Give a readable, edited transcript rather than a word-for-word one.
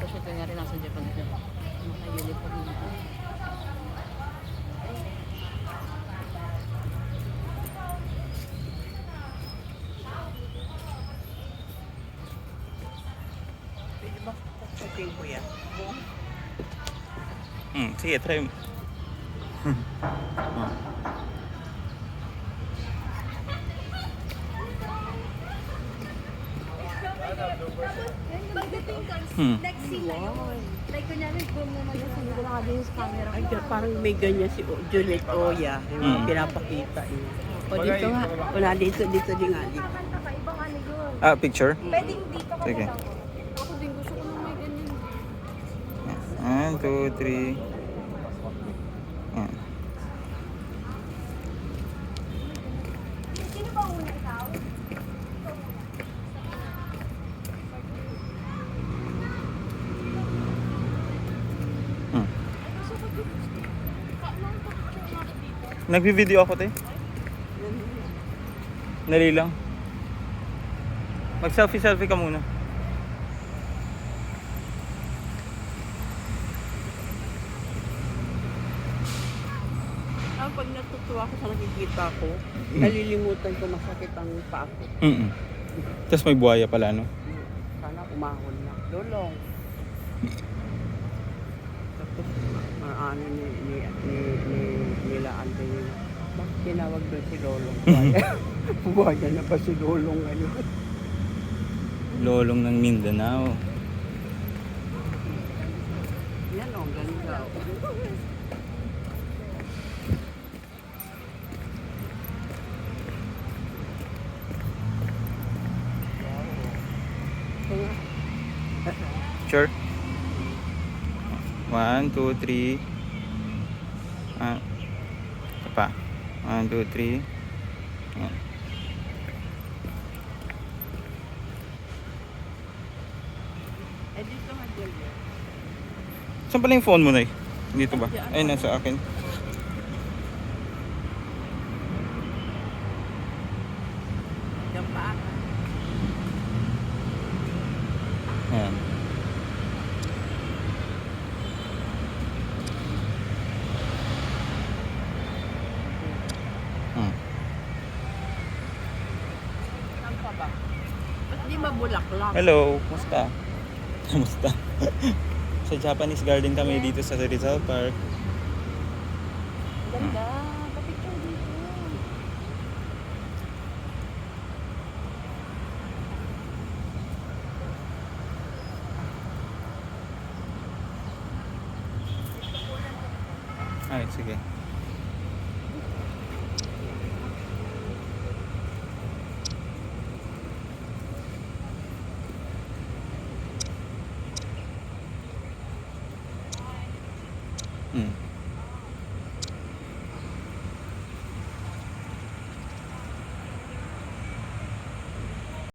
photoshoot nga rin nasa Japan ito. Naka-uniform nito. Pwede ba pagkating ko yan? Sige, try mo. Pagdating ka, Hmm. next scene na yun. Like, kunyari, boom naman yung sunod na nga din yung camera. Ay, parang may ganyan si Juliet Oya. Yung mga pinapakita niya. O dito nga. Wala dito din nga. Dito. Kakanta ka, ibang ano yun. Picture? Pwedeng dito ka Sige. lang. Ako din gusto ko nang may ganyan. 1, 2, 3. Yan. Sino ba una ikaw? Hmm. Gusto ko dito. Kaanong picture natin dito? Nagbi-video ako, te. Dali lang. Mag-selfie ka muna. Pag natutuwa ko sa nakikita ko, nalilimutan ko masakit ang paa ko. Tapos may buhaya pala, no? Sana umahon na. Lolong. Tapos maano nila ante nila. Bakit tinawag doon si Lolong? Buhaya na pa si Lolong ngayon. Lolong ng Mindanao. Yan o, ganda. Sure? 1, 2, 3. Ito pa. 1, 2, 3. Yan. Eh dito nga dyan. Saan pala yung phone mo, Nay? Dito ba? Ay, nasa akin. Yan pa. Ayan. Saan pa ba? Ba't di mabulak lang? Hello, kumusta? Kumusta? Sa Japanese garden kami dito sa Rizal Park. Ganda. Kapicture dito. Ay, sige.